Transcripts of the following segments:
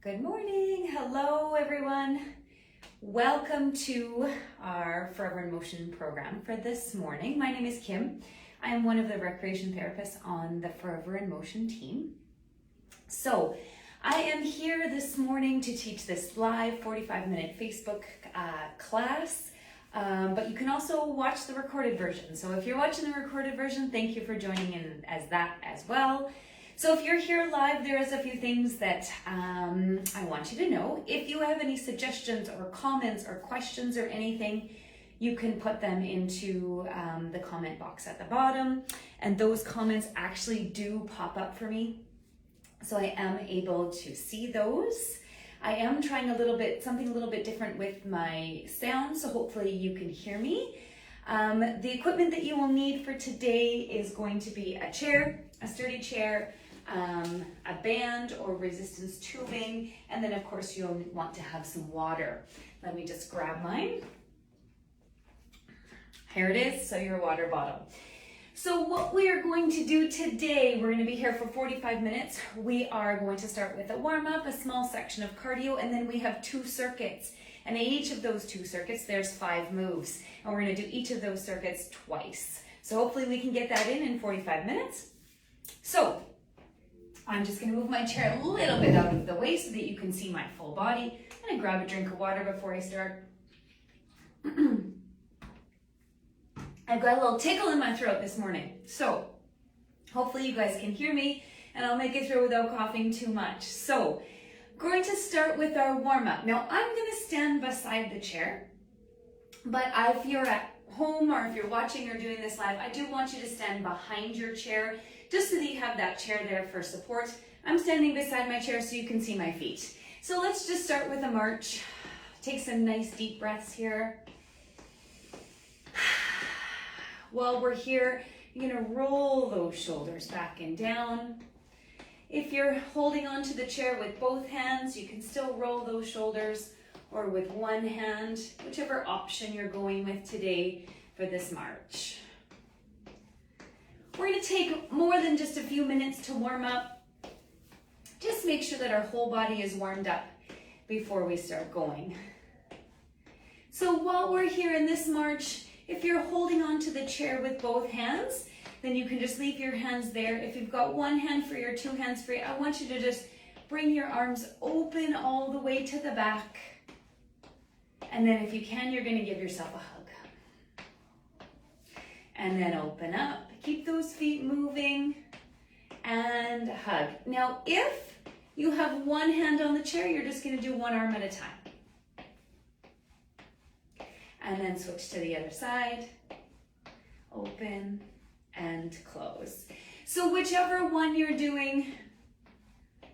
Good morning. Hello, everyone. Welcome to our Forever in Motion program for this morning. My name is Kim. I am one of the recreation therapists on the Forever in Motion team. So I am here this morning to teach this live 45-minute Facebook class, but you can also watch the recorded version. So if you're watching the recorded version, thank you for joining in as that as well. So if you're here live, there is a few things that I want you to know. If you have any suggestions or comments or questions or anything, you can put them into the comment box at the bottom. And those comments actually do pop up for me. So I am able to see those. I am trying something a little bit different with my sound, so hopefully you can hear me. The equipment that you will need for today is going to be a chair, a sturdy chair, a band or resistance tubing, and then of course you'll want to have some water. Let me just grab mine. Here it is, so your water bottle. So what we are going to do today, we're going to be here for 45 minutes. We are going to start with a warm-up, a small section of cardio, and then we have 2 circuits. And in each of those 2 circuits, there's 5 moves. And we're going to do each of those circuits twice. So hopefully we can get that in 45 minutes. So I'm just going to move my chair a little bit out of the way so that you can see my full body. I'm going to grab a drink of water before I start. I've got a little tickle in my throat this morning. So hopefully you guys can hear me and I'll make it through without coughing too much. So going to start with our warm-up. Now I'm going to stand beside the chair, but if you're at home or if you're watching or doing this live, I do want you to stand behind your chair just so that you have that chair there for support. I'm standing beside my chair so you can see my feet. So let's just start with a march. Take some nice deep breaths here. While we're here, you're gonna roll those shoulders back and down. If you're holding onto the chair with both hands, you can still roll those shoulders, or with one hand, whichever option you're going with today for this march. We're gonna take more than just a few minutes to warm up. Just make sure that our whole body is warmed up before we start going. So while we're here in this march, if you're holding onto the chair with both hands, then you can just leave your hands there. If you've got one hand free or 2 hands free, I want you to just bring your arms open all the way to the back. And then if you can, you're gonna give yourself a hug. And then open up, keep those feet moving, and hug. Now, if you have one hand on the chair, you're just gonna do one arm at a time. And then switch to the other side, open and close. So whichever one you're doing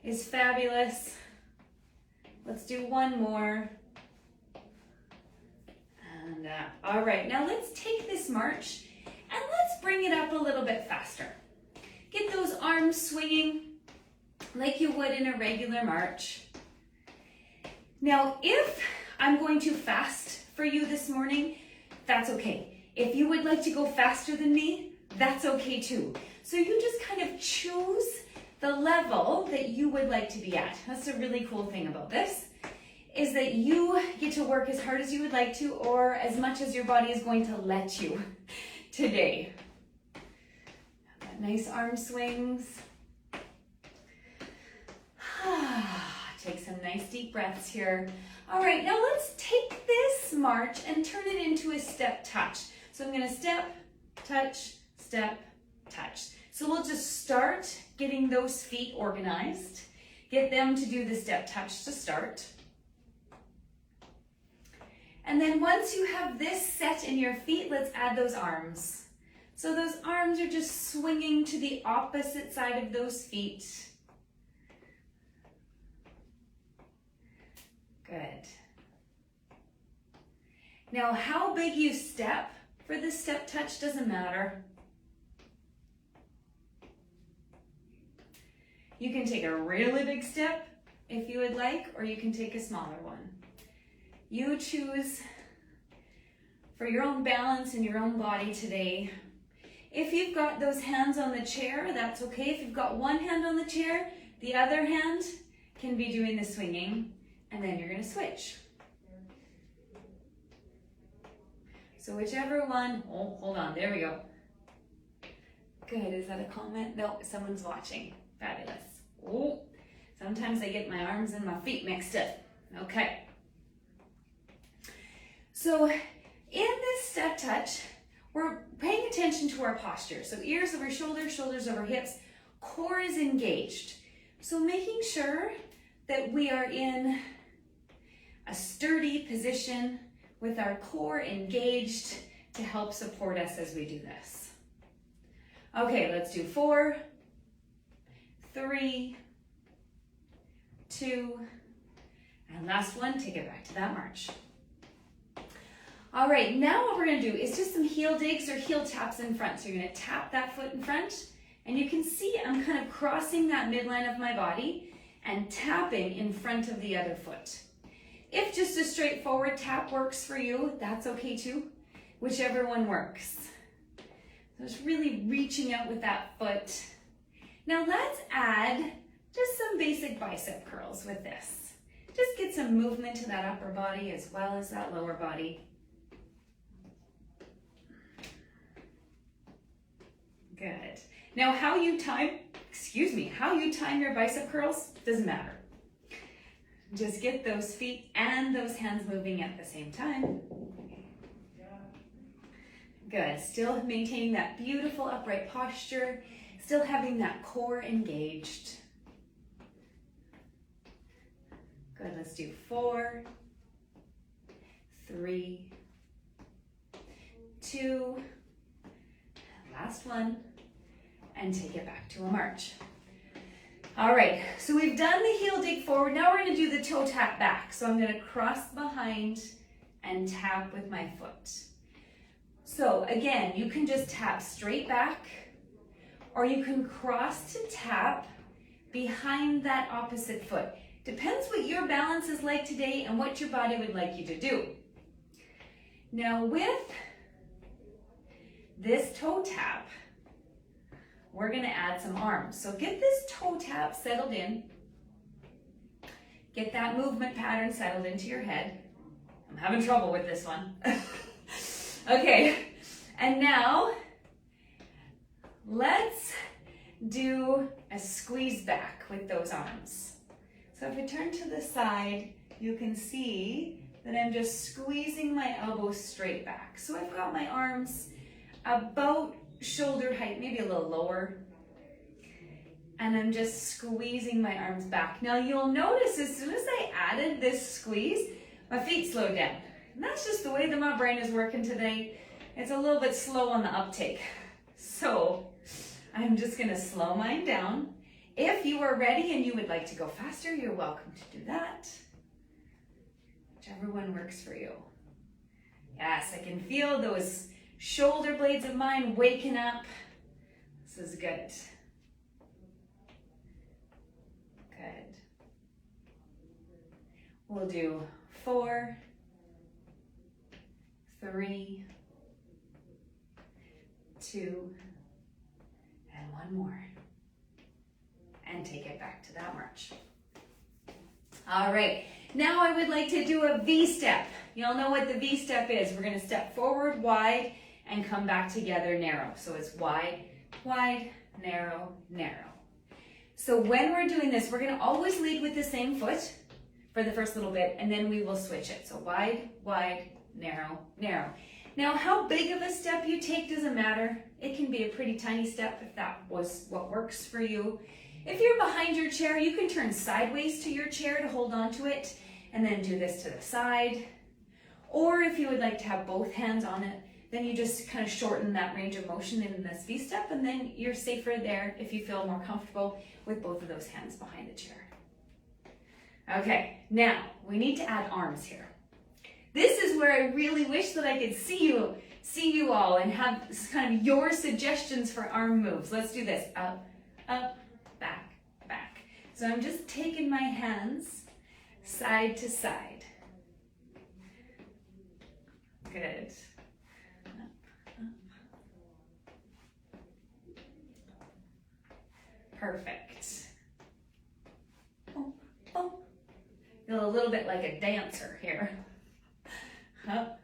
is fabulous. Let's do one more. And all right, now let's take this march and let's bring it up a little bit faster. Get those arms swinging like you would in a regular march. Now, if I'm going to fast for you this morning, that's okay. If you would like to go faster than me, that's okay too. So you just kind of choose the level that you would like to be at. That's a really cool thing about this, is that you get to work as hard as you would like to, or as much as your body is going to let you today. Nice arm swings. Take some nice deep breaths here. All right, now let's take this march and turn it into a step touch. So I'm gonna step, touch, step, touch. So we'll just start getting those feet organized. Get them to do the step touch to start. And then once you have this set in your feet, let's add those arms. So those arms are just swinging to the opposite side of those feet. Good. Now, how big you step for this step touch doesn't matter. You can take a really big step if you would like, or you can take a smaller one. You choose for your own balance and your own body today. If you've got those hands on the chair, that's okay. If you've got one hand on the chair, the other hand can be doing the swinging, and then you're going to switch. So whichever one, oh, hold on, there we go. Good, is that a comment? No, someone's watching. Fabulous. Oh, sometimes I get my arms and my feet mixed up. Okay. So in this step touch, we're paying attention to our posture. So ears over shoulders, shoulders over hips, core is engaged. So making sure that we are in a sturdy position with our core engaged to help support us as we do this. Okay, let's do 4, 3, 2, and last one, take it back to that march. All right, now what we're gonna do is just some heel digs or heel taps in front. So you're gonna tap that foot in front, and you can see I'm kind of crossing that midline of my body and tapping in front of the other foot. If just a straightforward tap works for you, that's okay too. Whichever one works. So just really reaching out with that foot. Now let's add just some basic bicep curls with this. Just get some movement to that upper body as well as that lower body. Good. Now how you time your bicep curls doesn't matter. Just get those feet and those hands moving at the same time. Good, still maintaining that beautiful upright posture, still having that core engaged. Good, let's do 4, 3, 2, last one, and take it back to a march. All right, so we've done the heel dig forward. Now we're gonna do the toe tap back. So I'm gonna cross behind and tap with my foot. So again, you can just tap straight back, or you can cross to tap behind that opposite foot. Depends what your balance is like today and what your body would like you to do. Now with this toe tap, we're gonna add some arms. So get this toe tap settled in. Get that movement pattern settled into your head. I'm having trouble with this one. Okay, and now let's do a squeeze back with those arms. So if I turn to the side, you can see that I'm just squeezing my elbows straight back. So I've got my arms about shoulder height, maybe a little lower. And I'm just squeezing my arms back. Now you'll notice as soon as I added this squeeze, my feet slowed down. And that's just the way that my brain is working today. It's a little bit slow on the uptake. So I'm just gonna slow mine down. If you are ready and you would like to go faster, you're welcome to do that. Whichever one works for you. Yes, I can feel those shoulder blades of mine waking up. This is good. Good. We'll do 4, 3, 2, and one more. And take it back to that march. All right, now I would like to do a V-step. You all know what the V-step is. We're gonna step forward, wide, and come back together, narrow. So it's wide, wide, narrow, narrow. So when we're doing this, we're gonna always lead with the same foot for the first little bit, and then we will switch it. So wide, wide, narrow, narrow. Now, how big of a step you take doesn't matter. It can be a pretty tiny step if that was what works for you. If you're behind your chair, you can turn sideways to your chair to hold on to it, and then do this to the side. Or if you would like to have both hands on it, then you just kind of shorten that range of motion in this V-step, and then you're safer there if you feel more comfortable with both of those hands behind the chair. Okay, now we need to add arms here. This is where I really wish that I could see you all and have kind of your suggestions for arm moves. Let's do this. Up, up, back, back. So I'm just taking my hands side to side. Good. Perfect. Oh, Feel a little bit like a dancer here. Up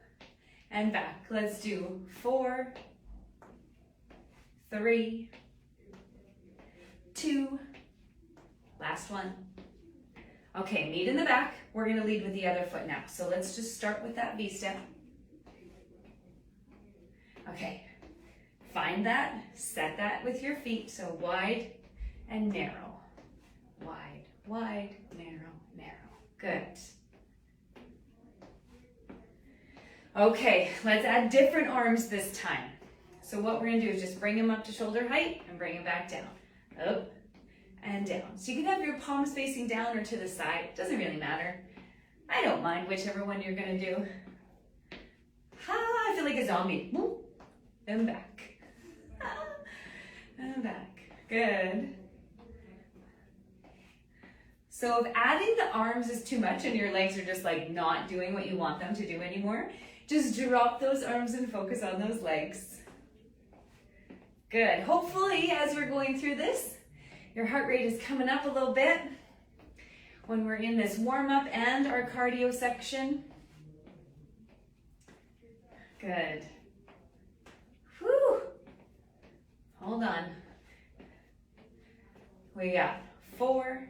and back. Let's do 4, 3, 2, last one. Okay, meet in the back. We're gonna lead with the other foot now. So let's just start with that V-step. Okay, find that, set that with your feet. So wide and narrow. Wide, wide, narrow, narrow. Good. Okay, let's add different arms this time. So what we're gonna do is just bring them up to shoulder height and bring them back down. Up and down. So you can have your palms facing down or to the side. Doesn't really matter. I don't mind whichever one you're gonna do. I feel like a zombie. Whoop. And back. And back. Good. So if adding the arms is too much and your legs are just like not doing what you want them to do anymore, just drop those arms and focus on those legs. Good. Hopefully, as we're going through this, your heart rate is coming up a little bit when we're in this warm-up and our cardio section. Good. Whew. Hold on. We got 4,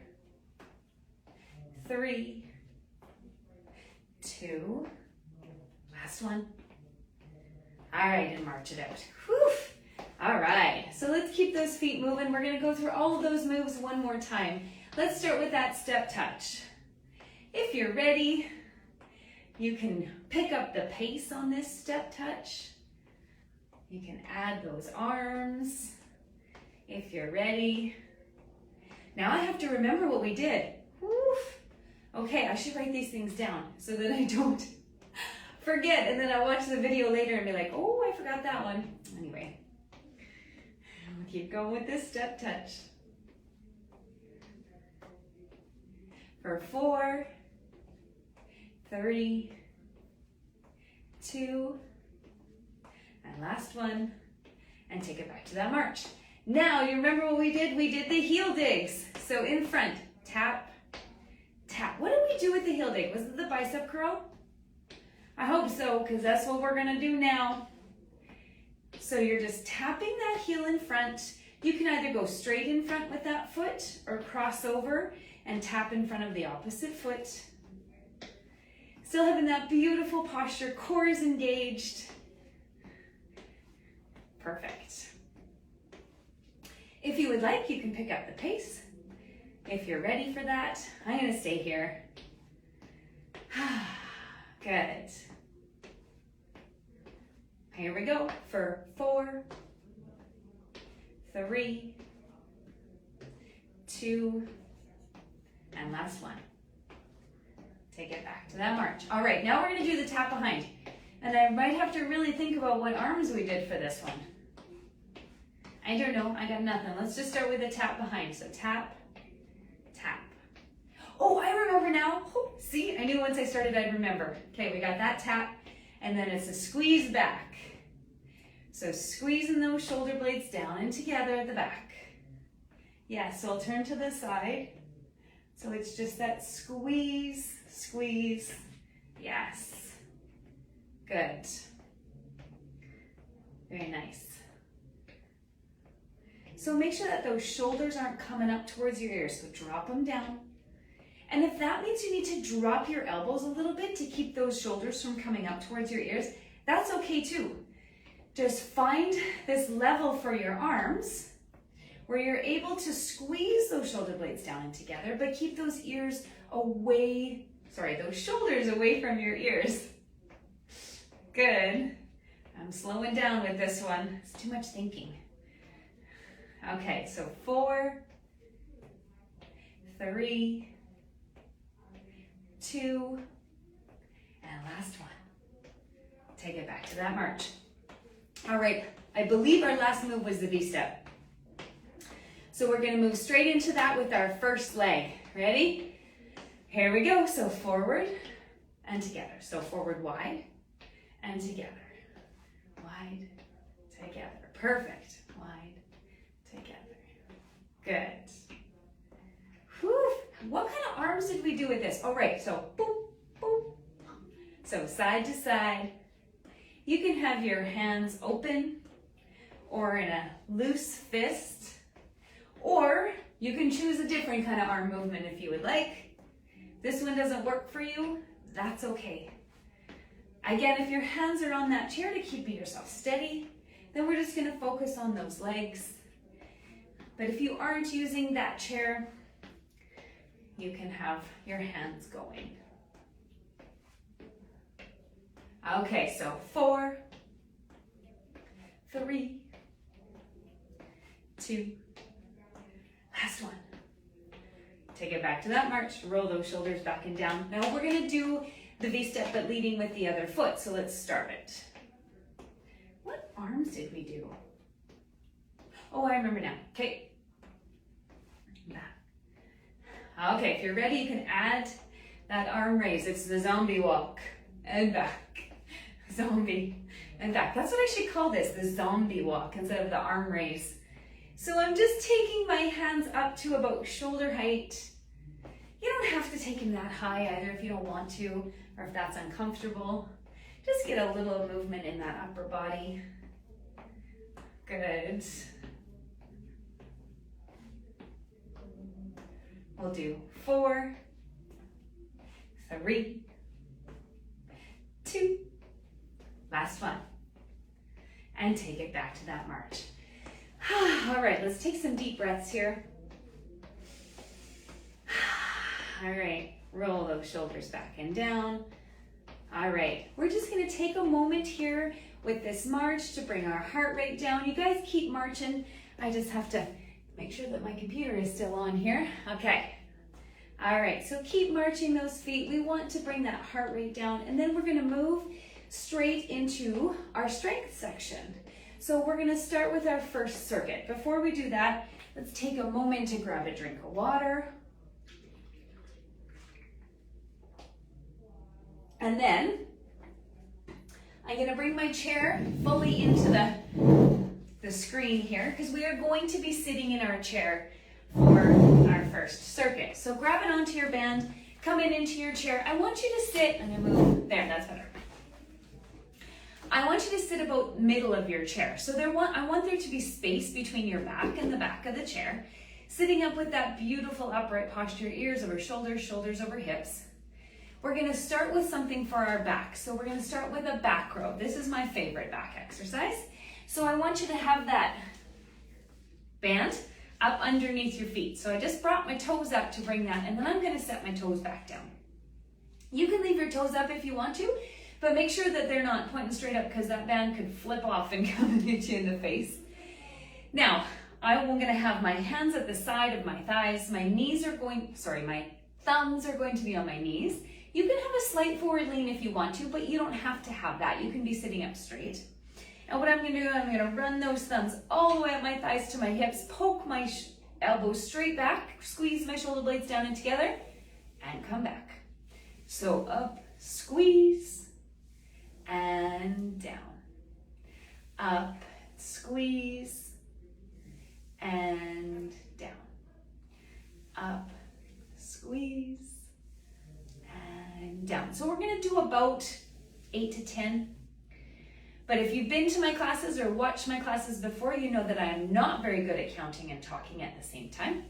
3, 2, last one. All right, and march it out. Whew. All right, so let's keep those feet moving. We're gonna go through all of those moves one more time. Let's start with that step touch. If you're ready, you can pick up the pace on this step touch. You can add those arms if you're ready. Now I have to remember what we did. Woof. Okay, I should write these things down so that I don't forget, and then I watch the video later and be like, oh, I forgot that one. Anyway, we'll keep going with this step touch. For 4, 3, 2, and last one, and take it back to that march. Now, you remember what we did? We did the heel digs. So in front, tap, tap. What did we do with the heel dig? Was it the bicep curl? I hope so, because that's what we're gonna do now. So you're just tapping that heel in front. You can either go straight in front with that foot or cross over and tap in front of the opposite foot. Still having that beautiful posture, core is engaged. Perfect. If you would like, you can pick up the pace. If you're ready for that, I'm gonna stay here. Good. Here we go for 4, 3, 2, and last one. Take it back to that march. All right, now we're gonna do the tap behind. And I might have to really think about what arms we did for this one. I don't know, I got nothing. Let's just start with a tap behind. So tap, tap. Oh, I remember now. Oh, see, I knew once I started I'd remember. Okay, we got that tap, and then it's a squeeze back. So squeezing those shoulder blades down and together at the back. Yeah, so I'll turn to the side. So it's just that squeeze, squeeze. Yes. Good. Very nice. So make sure that those shoulders aren't coming up towards your ears, so drop them down. And if that means you need to drop your elbows a little bit to keep those shoulders from coming up towards your ears, that's okay too. Just find this level for your arms where you're able to squeeze those shoulder blades down and together, but keep those ears away, those shoulders away from your ears. Good. I'm slowing down with this one. It's too much thinking. Okay, so 4, 3, 2, and last one. Take it back to that march. All right, I believe our last move was the V-step. So we're gonna move straight into that with our first leg. Ready? Here we go. So forward and together. So forward wide and together. Wide, together. Perfect. Wide, together. Good. Whew. What kind of arms did we do with this? All right, so boop, boop. So side to side. You can have your hands open or in a loose fist, or you can choose a different kind of arm movement if you would like. This one doesn't work for you, that's okay. Again, if your hands are on that chair to keep yourself steady, then we're just gonna focus on those legs. But if you aren't using that chair, you can have your hands going. Okay, so 4, 3, 2, last one. Take it back to that march, roll those shoulders back and down. Now we're gonna do the V-step, but leading with the other foot, so let's start it. What arms did we do? Oh, I remember now. Okay. Back. Okay, if you're ready, you can add that arm raise. It's the zombie walk. And back. Zombie. And back. That's what I should call this, the zombie walk, instead of the arm raise. So I'm just taking my hands up to about shoulder height. You don't have to take them that high either if you don't want to, or if that's uncomfortable. Just get a little movement in that upper body. Good. We'll do 4, 3, 2, last one. And take it back to that march. All right, let's take some deep breaths here. All right, roll those shoulders back and down. All right, we're just gonna take a moment here with this march to bring our heart rate down. You guys keep marching. I just have to make sure that my computer is still on here. Okay. All right, so keep marching those feet. We want to bring that heart rate down, and then we're gonna move straight into our strength section. So we're gonna start with our first circuit. Before we do that, let's take a moment to grab a drink of water. And then I'm gonna bring my chair fully into the screen here, because we are going to be sitting in our chair for our first circuit. So grab it onto your band, come into your chair. I want you to sit, I'm gonna move, there, that's better. I want you to sit about middle of your chair. So I want there to be space between your back and the back of the chair. Sitting up with that beautiful upright posture, ears over shoulders, shoulders over hips. We're gonna start with something for our back. So we're gonna start with a back row. This is my favorite back exercise. So I want you to have that band up underneath your feet. So I just brought my toes up to bring that, and then I'm gonna set my toes back down. You can leave your toes up if you want to, but make sure that they're not pointing straight up, because that band could flip off and come and hit you in the face. Now, I'm gonna have my hands at the side of my thighs. My thumbs are going to be on my knees. You can have a slight forward lean if you want to, but you don't have to have that. You can be sitting up straight. And what I'm gonna do, I'm gonna run those thumbs all the way up my thighs to my hips, poke my elbows straight back, squeeze my shoulder blades down and together, and come back. So up, squeeze, and down. Up, squeeze, and down. Up, squeeze, and down. So we're gonna do about 8 to 10. But if you've been to my classes or watched my classes before, you know that I am not very good at counting and talking at the same time.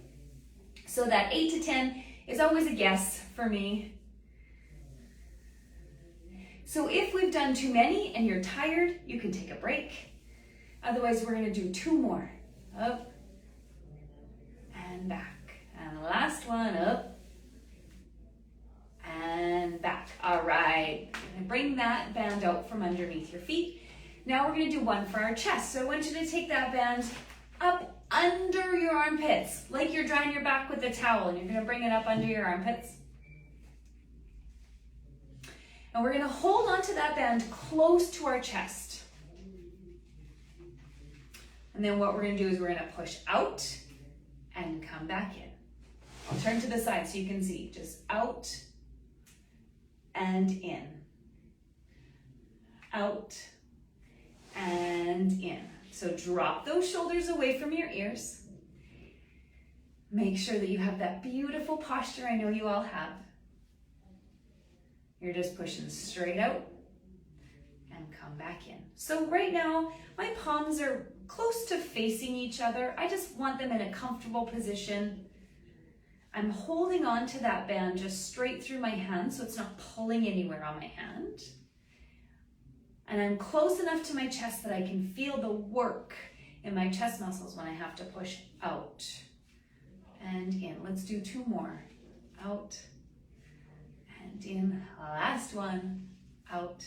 So that 8 to 10 is always a guess for me. So if we've done too many and you're tired, you can take a break. Otherwise, we're gonna do 2 more. Up and back. And last one, up and back. All right, and bring that band out from underneath your feet. Now we're gonna do one for our chest. So I want you to take that band up under your armpits, like you're drying your back with a towel, and you're gonna bring it up under your armpits. And we're gonna hold onto that band close to our chest. And then what we're gonna do is we're gonna push out and come back in. I'll turn to the side so you can see, just out and in. Out and in. So drop those shoulders away from your ears. Make sure that you have that beautiful posture I know you all have. You're just pushing straight out and come back in. So right now, my palms are close to facing each other. I just want them in a comfortable position. I'm holding on to that band just straight through my hand so it's not pulling anywhere on my hand. And I'm close enough to my chest that I can feel the work in my chest muscles when I have to push out and in. Let's do 2 more. Out and in. Last one. Out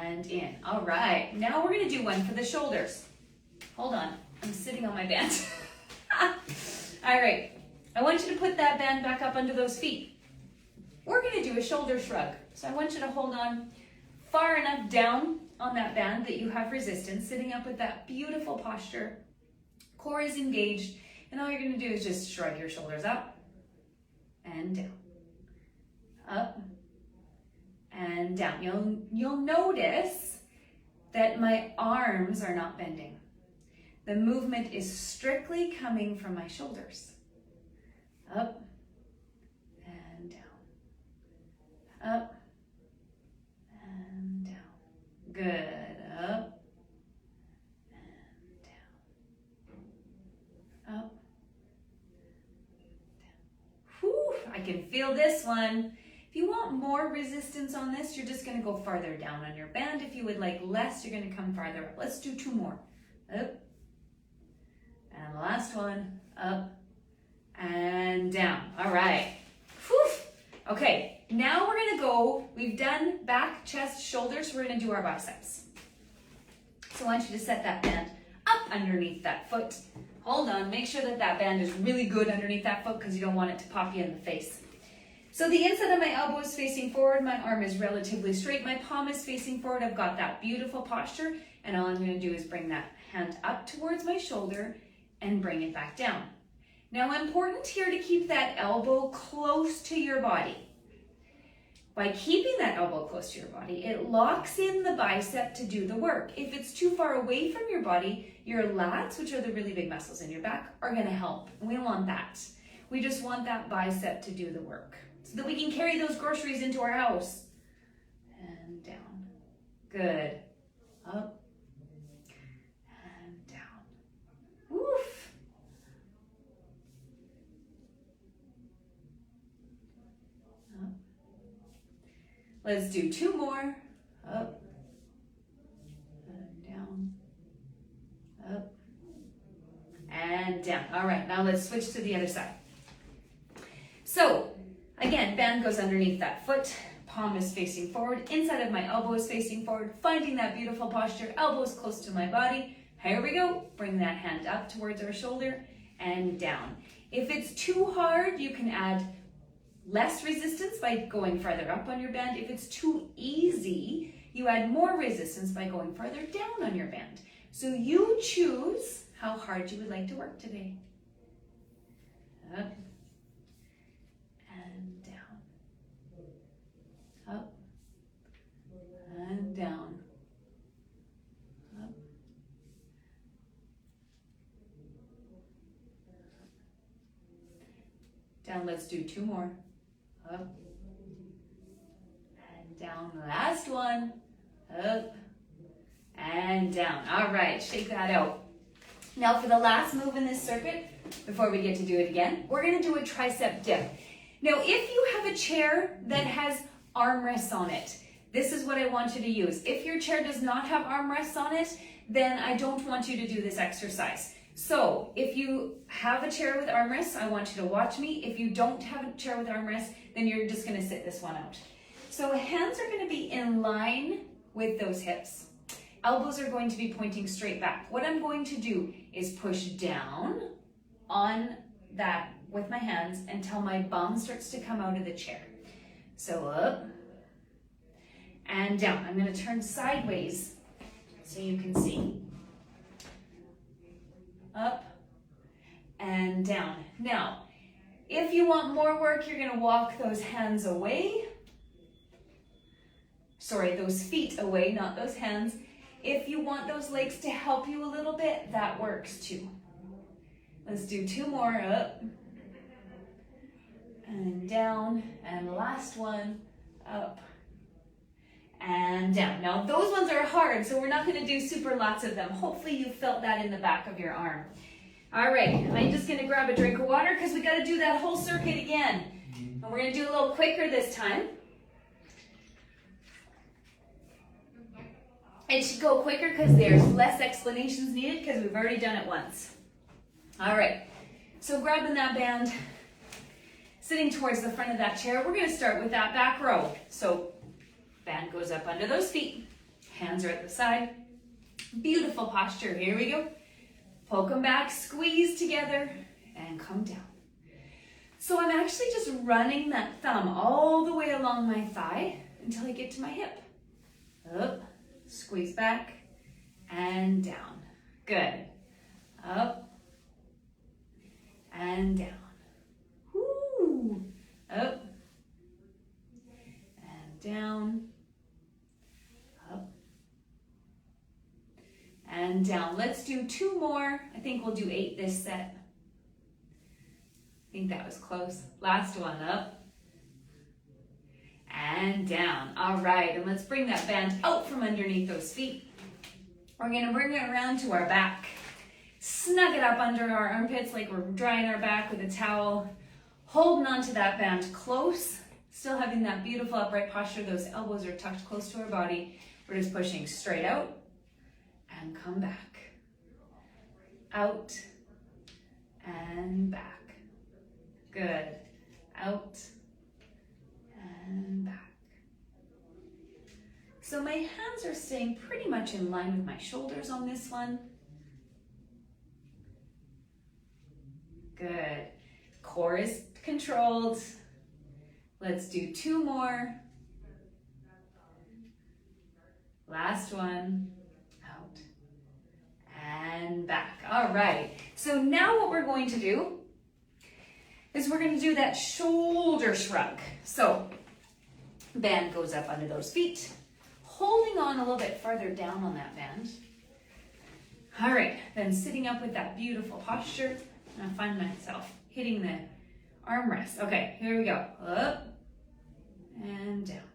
and in. All right, now we're gonna do one for the shoulders. Hold on, I'm sitting on my band. All right, I want you to put that band back up under those feet. We're gonna do a shoulder shrug. So I want you to hold on far enough down on that band that you have resistance, sitting up with that beautiful posture. Core is engaged, and all you're gonna do is just shrug your shoulders up and down. Up and down. You'll notice that my arms are not bending. The movement is strictly coming from my shoulders. Up and down. Up and down. Good. Up and down. Up. Down. Whew, I can feel this one. If you want more resistance on this, you're just going to go farther down on your band. If you would like less, you're going to come farther up. Let's do 2 more. Up. And the last one. Up and down. All right. Whew. Okay, now we're going to go, we've done back, chest, shoulders. We're going to do our biceps. So I want you to set that band up underneath that foot. Hold on, make sure that that band is really good underneath that foot because you don't want it to pop you in the face. So the inside of my elbow is facing forward, my arm is relatively straight, my palm is facing forward, I've got that beautiful posture, and all I'm going to do is bring that hand up towards my shoulder and bring it back down. Now, important here to keep that elbow close to your body. By keeping that elbow close to your body, it locks in the bicep to do the work. If it's too far away from your body, your lats, which are the really big muscles in your back, are going to help. And we don't want that. We just want that bicep to do the work so that we can carry those groceries into our house. And down. Good. Up. And down. Woof. Up. Let's do 2 more. Up. And down. Up. And down. All right, now let's switch to the other side. So, again, band goes underneath that foot, palm is facing forward, inside of my elbow is facing forward, finding that beautiful posture, elbows close to my body. Here we go. Bring that hand up towards our shoulder and down. If it's too hard, you can add less resistance by going farther up on your band. If it's too easy, you add more resistance by going farther down on your band. So you choose how hard you would like to work today. Up. And down. Up. And down. Up. Down, let's do 2 more. Up. And down, last one. Up. And down. All right, shake that out. Now for the last move in this circuit, before we get to do it again, we're gonna do a tricep dip. Now, if you have a chair that has armrests on it, this is what I want you to use. If your chair does not have armrests on it, then I don't want you to do this exercise. So if you have a chair with armrests, I want you to watch me. If you don't have a chair with armrests, then you're just gonna sit this one out. So hands are gonna be in line with those hips. Elbows are going to be pointing straight back. What I'm going to do is push down on that with my hands until my bum starts to come out of the chair. So up and down. I'm going to turn sideways so you can see. Up and down. Now, if you want more work, you're going to walk those hands away. Sorry, those feet away, not those hands. If you want those legs to help you a little bit, that works too. Let's do 2 more, up and down, and last one, up and down. Now those ones are hard, so we're not gonna do super lots of them. Hopefully you felt that in the back of your arm. All right, I'm just gonna grab a drink of water because we gotta do that whole circuit again. And we're gonna do a little quicker this time. It should go quicker because there's less explanations needed because we've already done it once. All right, so grabbing that band, sitting towards the front of that chair, we're gonna start with that back row. So band goes up under those feet, hands are at the side. Beautiful posture, here we go. Poke them back, squeeze together, and come down. So I'm actually just running that thumb all the way along my thigh until I get to my hip. Up, squeeze back, and down. Good. Up, and down. Woo. Up, and down. Up, and down. Let's do 2 more. I think we'll do 8 this set. I think that was close. Last one, up and down. All right, and let's bring that band out from underneath those feet. We're gonna bring it around to our back. Snug it up under our armpits like we're drying our back with a towel. Holding onto that band close, still having that beautiful upright posture. Those elbows are tucked close to our body. We're just pushing straight out and come back. Out and back. Good. Out and back. So my hands are staying pretty much in line with my shoulders on this one. Good. Core is controlled. Let's do 2 more. Last one. Out and back. All right. So now what we're going to do is we're going to do that shoulder shrug. So band goes up under those feet, holding on a little bit farther down on that band. All right, then sitting up with that beautiful posture. And I find myself hitting the armrest. Okay, here we go. Up and down.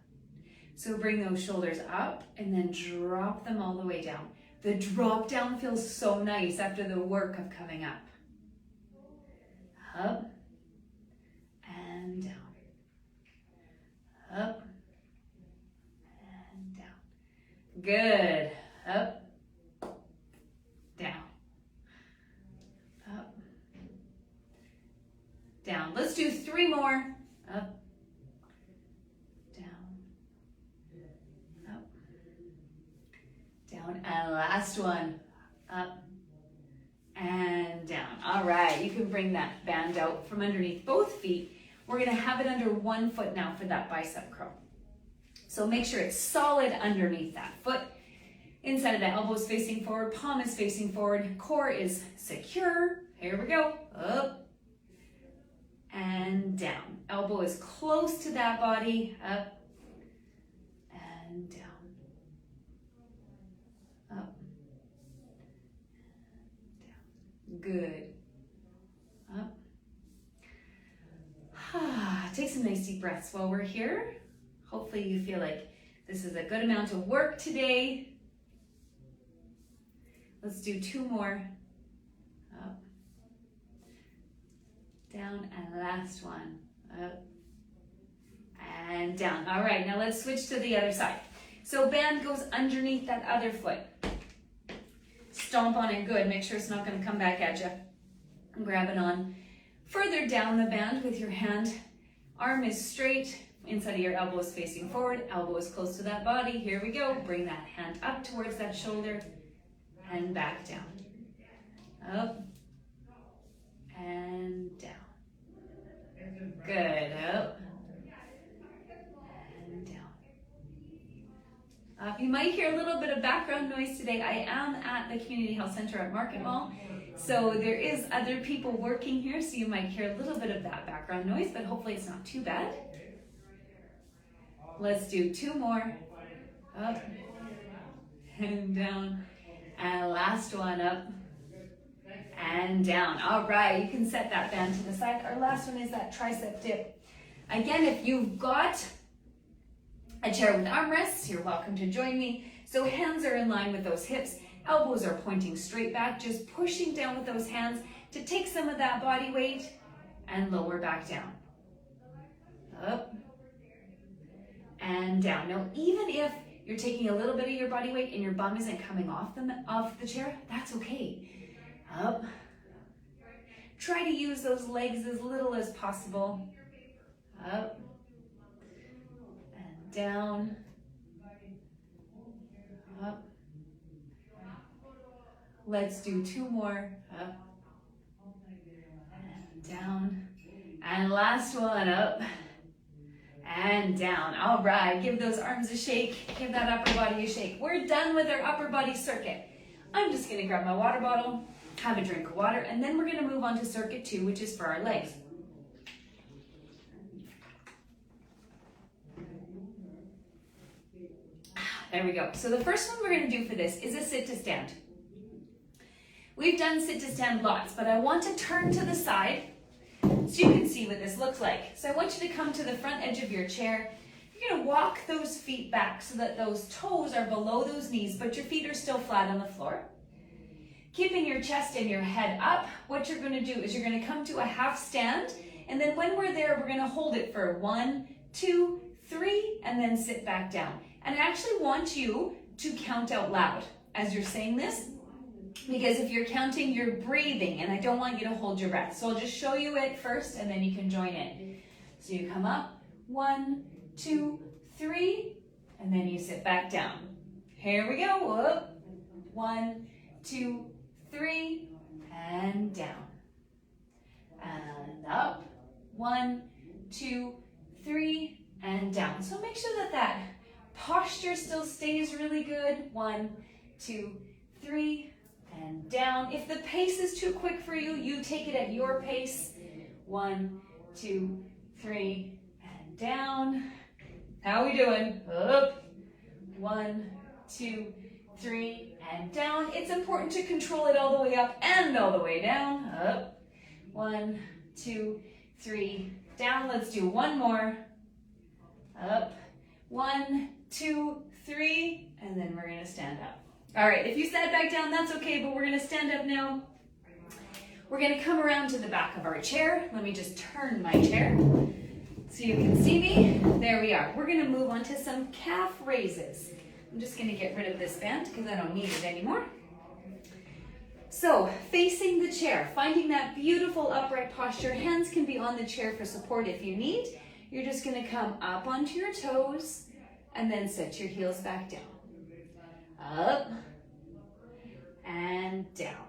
So bring those shoulders up and then drop them all the way down. The drop down feels so nice after the work of coming up. Up and down. Up and down. Good. Up, down. Up, down. Let's do 3 more. Up, down, up, down. And last one. Up and down. All right, you can bring that band out from underneath both feet. We're gonna have it under one foot now for that bicep curl. So make sure it's solid underneath that foot. Inside of the elbows facing forward, palm is facing forward, core is secure. Here we go. Up and down. Elbow is close to that body. Up and down. Up and down. Good. Up. Take some nice deep breaths while we're here. Hopefully you feel like this is a good amount of work today. Let's do 2 more. Up, down, and last one. Up and down. All right, now let's switch to the other side. So band goes underneath that other foot. Stomp on it good. Make sure it's not going to come back at you. Grab it on. Further down the band with your hand. Arm is straight. Inside of your elbow is facing forward. Elbow is close to that body. Here we go. Bring that hand up towards that shoulder and back down. Up and down. Good. Up and down. You might hear a little bit of background noise today. I am at the Community Health Center at Market Mall. So there is other people working here, so you might hear a little bit of that background noise, but hopefully it's not too bad. Let's do 2 more. Up and down. And last one, up and down. All right, you can set that band to the side. Our last one is that tricep dip. Again, if you've got a chair with armrests, you're welcome to join me. So hands are in line with those hips, elbows are pointing straight back, just pushing down with those hands to take some of that body weight and lower back down. Up and down. Now, even if you're taking a little bit of your body weight and your bum isn't coming off the chair, that's okay. Up. Try to use those legs as little as possible. Up and down. Up. Let's do 2 more. Up and down. And last one, up and down. All right, give those arms a shake. Give that upper body a shake. We're done with our upper body circuit. I'm just gonna grab my water bottle, have a drink of water, and then we're gonna move on to circuit 2, which is for our legs. There we go. So the first one we're gonna do for this is a sit to stand. We've done sit to stand lots, but I want to turn to the side so you can see what this looks like. So I want you to come to the front edge of your chair. You're gonna walk those feet back so that those toes are below those knees, but your feet are still flat on the floor. Keeping your chest and your head up, what you're gonna do is you're gonna come to a half stand, and then when we're there, we're gonna hold it for 1, 2, 3, and then sit back down. And I actually want you to count out loud as you're saying this, because if you're counting, you're breathing, and I don't want you to hold your breath. So I'll just show you it first, and then you can join in. So you come up, 1, 2, 3, and then you sit back down. Here we go. Up. 1, 2, 3, and down. And up. 1, 2, 3, and down. So make sure that that posture still stays really good. 1, 2, 3, and down. If the pace is too quick for you, you take it at your pace. 1, 2, 3, and down. How are we doing? Up. 1, 2, 3, and down. It's important to control it all the way up and all the way down. Up. 1, 2, 3, down. Let's do one more. Up. 1, 2, 3, and then we're gonna stand up. All right, if you sat back down, that's okay, but we're gonna stand up now. We're gonna come around to the back of our chair. Let me just turn my chair so you can see me. There we are. We're gonna move on to some calf raises. I'm just gonna get rid of this band because I don't need it anymore. So, facing the chair, finding that beautiful upright posture. Hands can be on the chair for support if you need. You're just gonna come up onto your toes and then set your heels back down. Up and down.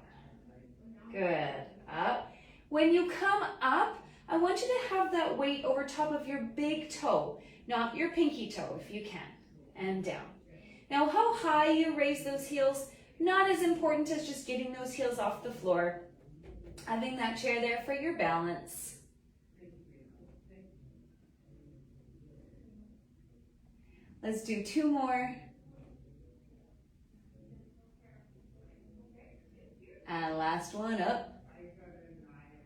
Good. Up. When you come up, I want you to have that weight over top of your big toe, not your pinky toe if you can, and down. Now, how high you raise those heels, not as important as just getting those heels off the floor. Having that chair there for your balance. Let's do 2 more. And last one, up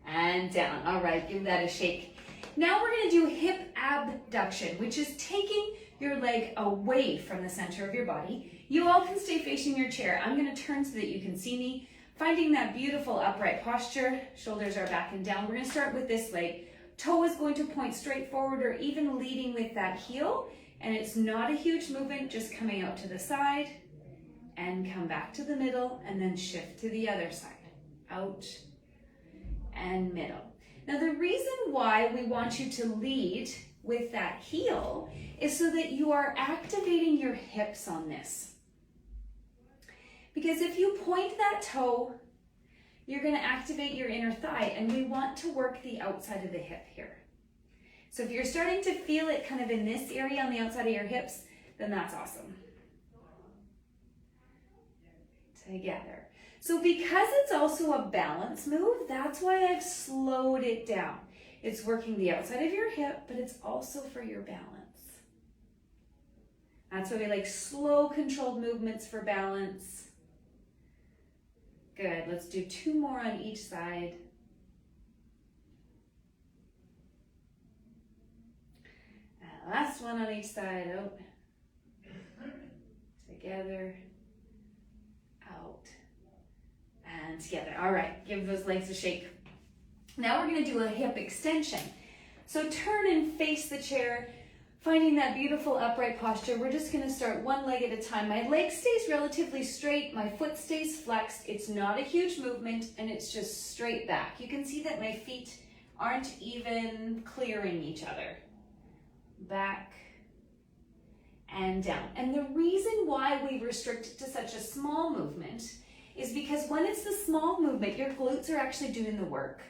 and down. All right, give that a shake. Now we're gonna do hip abduction, which is taking your leg away from the center of your body. You all can stay facing your chair. I'm gonna turn so that you can see me. Finding that beautiful upright posture, shoulders are back and down. We're gonna start with this leg. Toe is going to point straight forward or even leading with that heel. And it's not a huge movement, just coming out to the side and come back to the middle and then shift to the other side. Out and middle. Now the reason why we want you to lead with that heel is so that you are activating your hips on this. Because if you point that toe, you're gonna activate your inner thigh, and we want to work the outside of the hip here. So if you're starting to feel it kind of in this area on the outside of your hips, then that's awesome. Together. So because it's also a balance move, that's why I've slowed it down. It's working the outside of your hip, but it's also for your balance. That's why we like slow, controlled movements for balance. Good. Let's do 2 more on each side. And last one on each side. Out. Together. Out. And together. All right. Give those legs a shake. Now we're going to do a hip extension. So turn and face the chair, finding that beautiful upright posture. We're just going to start one leg at a time. My leg stays relatively straight. My foot stays flexed. It's not a huge movement, and it's just straight back. You can see that my feet aren't even clearing each other. Back and down. And the reason why we restrict to such a small movement is because when it's the small movement, your glutes are actually doing the work.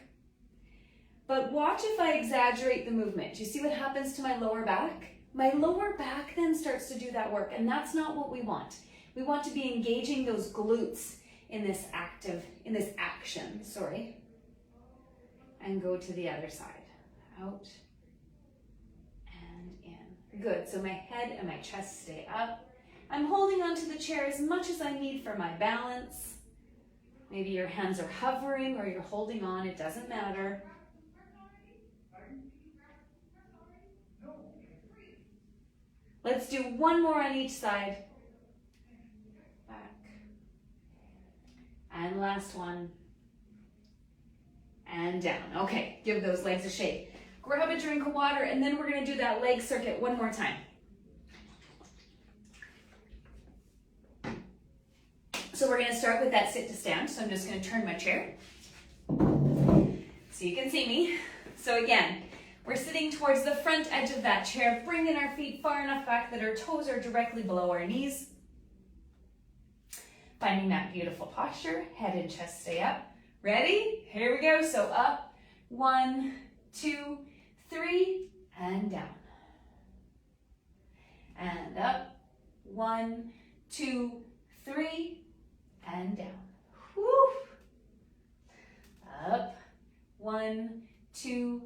But watch if I exaggerate the movement. Do you see what happens to my lower back? My lower back then starts to do that work, and that's not what we want. We want to be engaging those glutes in this action, and go to the other side. Out and in. Good, so my head and my chest stay up. I'm holding onto the chair as much as I need for my balance. Maybe your hands are hovering or you're holding on, it doesn't matter. Let's do 1 more on each side. Back. And last one. And down. Okay, give those legs a shake. Grab a drink of water, and then we're going to do that leg circuit one more time. So we're going to start with that sit to stand. So I'm just going to turn my chair so you can see me. So again, we're sitting towards the front edge of that chair, bringing our feet far enough back that our toes are directly below our knees. Finding that beautiful posture, head and chest stay up. Ready? Here we go. So up, 1, 2, 3, and down. And up, 1, 2, 3, and down. Whew. Up, 1, 2,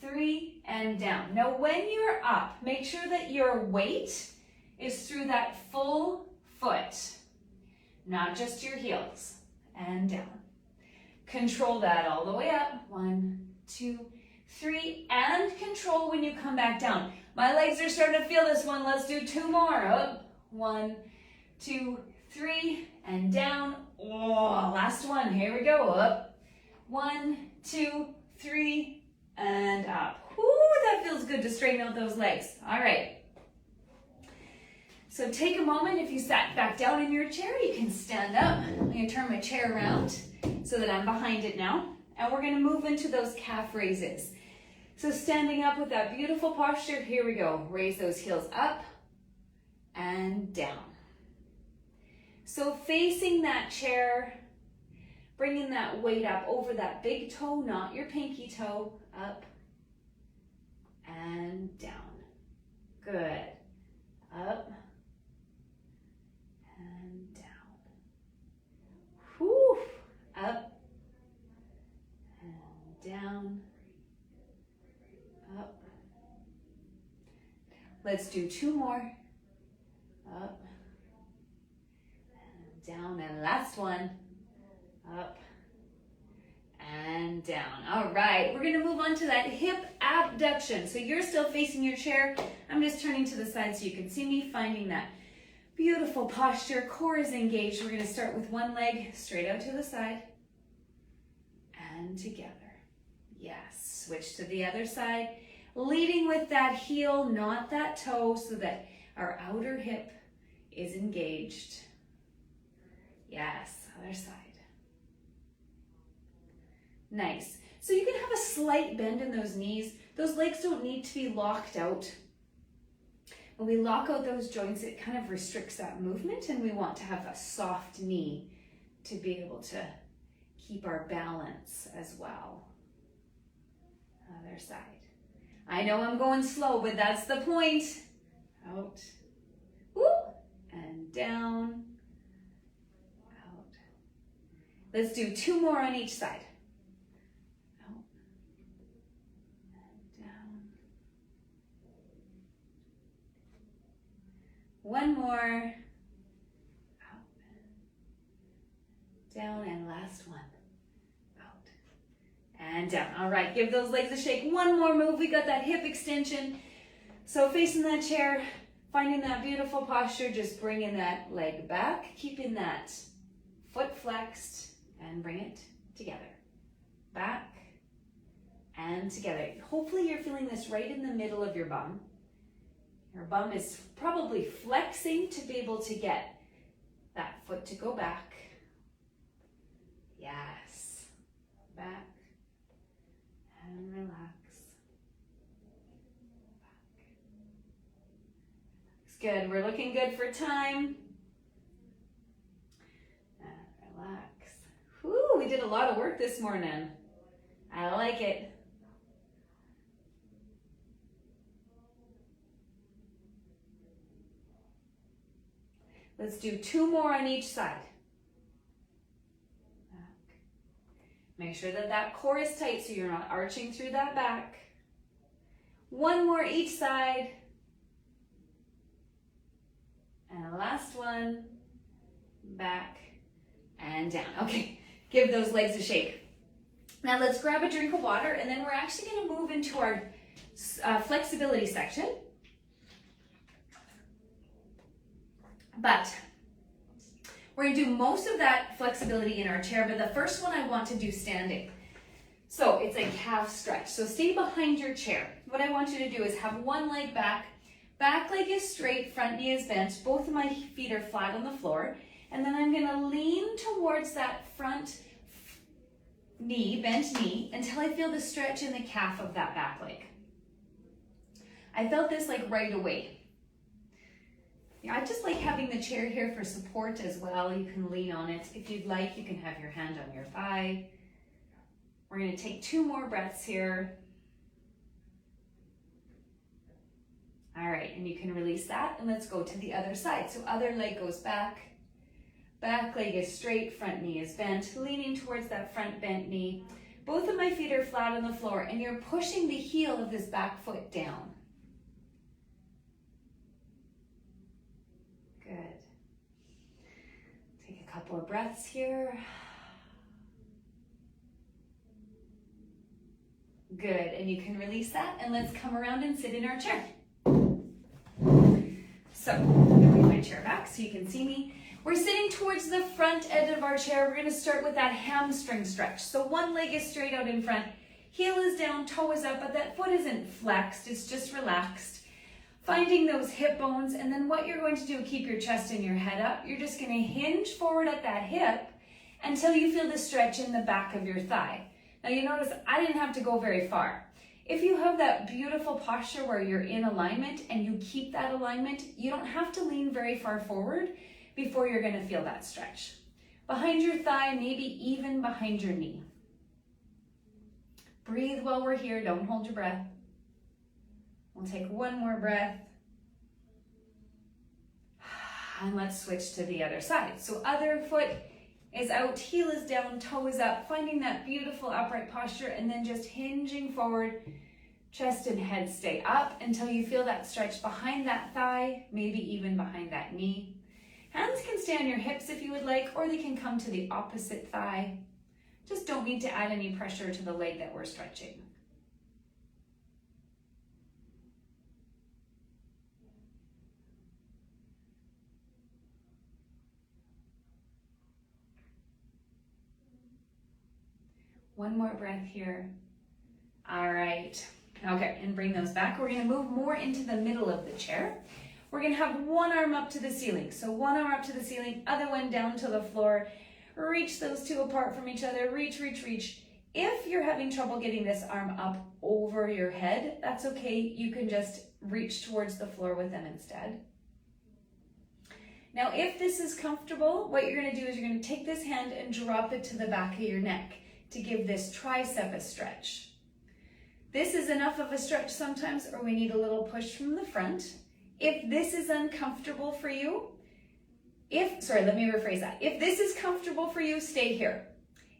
3, and down. Now when you're up, make sure that your weight is through that full foot, not just your heels. And down. Control that all the way up. 1, 2, 3, and control when you come back down. My legs are starting to feel this one. Let's do 2 more. Up. 1, 2, 3, and down. Oh, last one. Here we go. Up. 1, 2, 3, and up. Whoo, that feels good to straighten out those legs. All right. So take a moment. If you sat back down in your chair, you can stand up. I'm going to turn my chair around so that I'm behind it now. And we're going to move into those calf raises. So standing up with that beautiful posture, here we go. Raise those heels up and down. So facing that chair, bringing that weight up over that big toe, not your pinky toe, up and down. Good. Up and down. Whew. Up and down. Up. Let's do 2 more. Up and down. And last one. Up and down. All right, we're going to move on to that hip abduction. So you're still facing your chair. I'm just turning to the side so you can see me, finding that beautiful posture. Core is engaged. We're going to start with one leg straight out to the side and together. Yes, switch to the other side, leading with that heel, not that toe, so that our outer hip is engaged. Yes, other side. Nice. So you can have a slight bend in those knees. Those legs don't need to be locked out. When we lock out those joints, it kind of restricts that movement, and we want to have a soft knee to be able to keep our balance as well. Other side. I know I'm going slow, but that's the point. Out. Woo. And down. Out. Let's do 2 more on each side. Out. And down. 1 more. Out. Down, and last and down. All right, give those legs a shake. One more move. We got that hip extension. So facing that chair, finding that beautiful posture, just bringing that leg back, keeping that foot flexed, and bring it together. Back and together. Hopefully you're feeling this right in the middle of your bum. Your bum is probably flexing to be able to get that foot to go back. Yes. Back and relax. Back. Looks good. We're looking good for time. And relax. Whew, we did a lot of work this morning. I like it. Let's do 2 more on each side. Back. Make sure that that core is tight so you're not arching through that back. 1 more each side. And the last one. Back and down. Okay, give those legs a shake. Now let's grab a drink of water, and then we're actually going to move into our flexibility section. But we're going to do most of that flexibility in our chair, but the first one I want to do standing. So it's a calf stretch. So stay behind your chair. What I want you to do is have one leg back. Back leg is straight, front knee is bent. Both of my feet are flat on the floor. And then I'm going to lean towards that front knee, bent knee, until I feel the stretch in the calf of that back leg. I felt this like right away. I just like having the chair here for support as well. You can lean on it. If you'd like, you can have your hand on your thigh. We're going to take 2 more breaths here. All right, and you can release that, and let's go to the other side. So other leg goes back. Back leg is straight, front knee is bent, leaning towards that front bent knee. Both of my feet are flat on the floor, and you're pushing the heel of this back foot down. Good. Take a couple of breaths here. Good, and you can release that, and let's come around and sit in our chair. So, I'm going to bring my chair back so you can see me. We're sitting towards the front edge of our chair. We're going to start with that hamstring stretch. So one leg is straight out in front, heel is down, toe is up, but that foot isn't flexed, it's just relaxed. Finding those hip bones, and then what you're going to do, keep your chest and your head up. You're just going to hinge forward at that hip until you feel the stretch in the back of your thigh. Now you notice I didn't have to go very far. If you have that beautiful posture where you're in alignment and you keep that alignment, you don't have to lean very far forward before you're going to feel that stretch. Behind your thigh, maybe even behind your knee. Breathe while we're here, don't hold your breath. We'll take 1 more breath. And let's switch to the other side. So other foot is out, heel is down, toe is up, finding that beautiful upright posture, and then just hinging forward, chest and head stay up until you feel that stretch behind that thigh, maybe even behind that knee. Hands can stay on your hips if you would like, or they can come to the opposite thigh. Just don't need to add any pressure to the leg that we're stretching. One more breath here. All right. Okay, and bring those back. We're going to move more into the middle of the chair. We're going to have one arm up to the ceiling. So one arm up to the ceiling, other one down to the floor. Reach those two apart from each other. Reach, reach, reach. If you're having trouble getting this arm up over your head, that's okay. You can just reach towards the floor with them instead. Now, if this is comfortable, what you're going to do is you're going to take this hand and drop it to the back of your neck to give this tricep a stretch. This is enough of a stretch sometimes, or we need a little push from the front. If this is uncomfortable for you, if this is comfortable for you, stay here.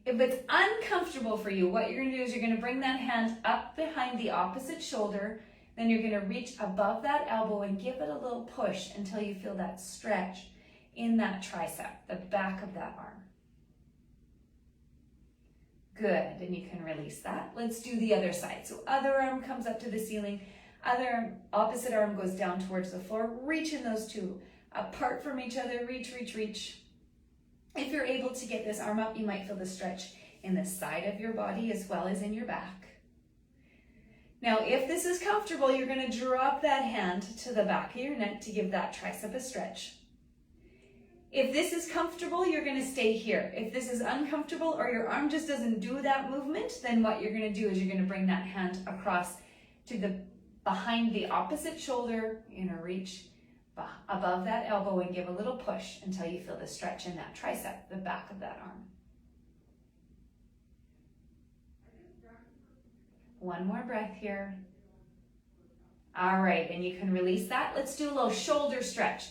If it's uncomfortable for you, what you're going to do is you're going to bring that hand up behind the opposite shoulder, then you're going to reach above that elbow and give it a little push until you feel that stretch in that tricep, the back of that arm. Good, and you can release that. Let's do the other side. So other arm comes up to the ceiling, opposite arm goes down towards the floor. Reaching those two apart from each other, reach, reach, reach. If you're able to get this arm up, you might feel the stretch in the side of your body as well as in your back. Now, if this is comfortable, you're going to drop that hand to the back of your neck to give that tricep a stretch. If this is comfortable, you're going to stay here. If this is uncomfortable or your arm just doesn't do that movement, then what you're going to do is you're going to bring that hand across to the behind the opposite shoulder. You're going to reach above that elbow and give a little push until you feel the stretch in that tricep, the back of that arm. One more breath here. All right, and you can release that. Let's do a little shoulder stretch.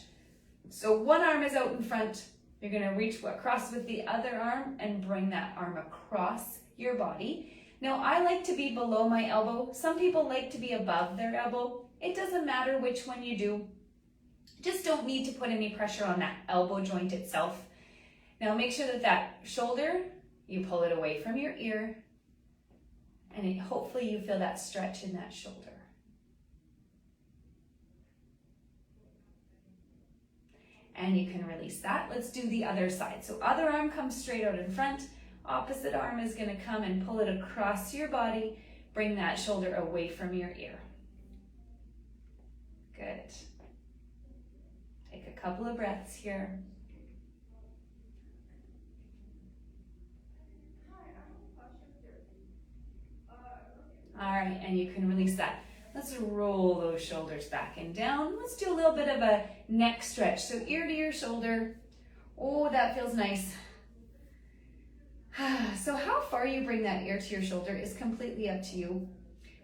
So one arm is out in front. You're going to reach across with the other arm and bring that arm across your body. Now, I like to be below my elbow. Some people like to be above their elbow. It doesn't matter which one you do. Just don't need to put any pressure on that elbow joint itself. Now, make sure that shoulder, you pull it away from your ear. And hopefully you feel that stretch in that shoulder. And you can release that. Let's do the other side. So other arm comes straight out in front. Opposite arm is going to come and pull it across your body. Bring that shoulder away from your ear. Good. Take a couple of breaths here. All right, and you can release that. Let's roll those shoulders back and down. Let's do a little bit of a neck stretch. So ear to your shoulder. Oh, that feels nice. So how far you bring that ear to your shoulder is completely up to you.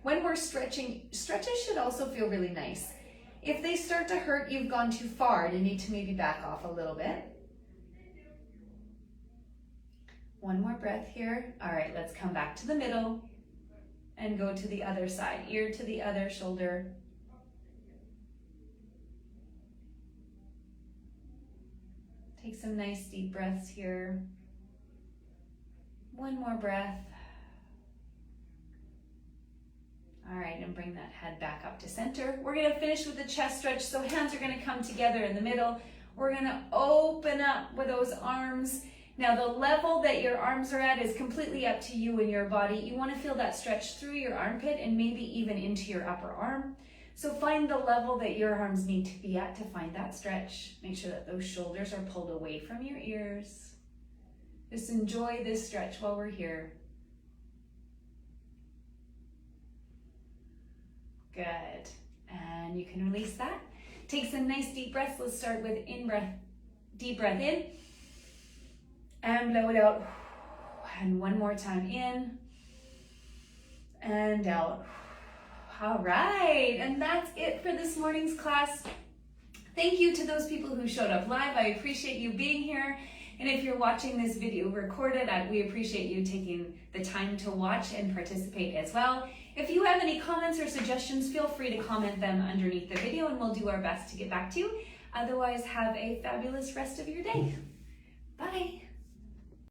When we're stretching, stretches should also feel really nice. If they start to hurt, you've gone too far and you need to maybe back off a little bit. One more breath here. All right, let's come back to the middle and go to the other side, ear to the other shoulder. Take some nice deep breaths here. One more breath. All right, and bring that head back up to center. We're gonna finish with the chest stretch, so hands are gonna come together in the middle. We're gonna open up with those arms. Now the level that your arms are at is completely up to you and your body. You wanna feel that stretch through your armpit and maybe even into your upper arm. So find the level that your arms need to be at to find that stretch. Make sure that those shoulders are pulled away from your ears. Just enjoy this stretch while we're here. Good, and you can release that. Take some nice deep breaths. Let's start with in-breath, deep breath in, and blow it out. And one more time, in, and out. All right, and that's it for this morning's class. Thank you to those people who showed up live. I appreciate you being here. And if you're watching this video recorded, we appreciate you taking the time to watch and participate as well. If you have any comments or suggestions, feel free to comment them underneath the video and we'll do our best to get back to you. Otherwise, have a fabulous rest of your day. Bye.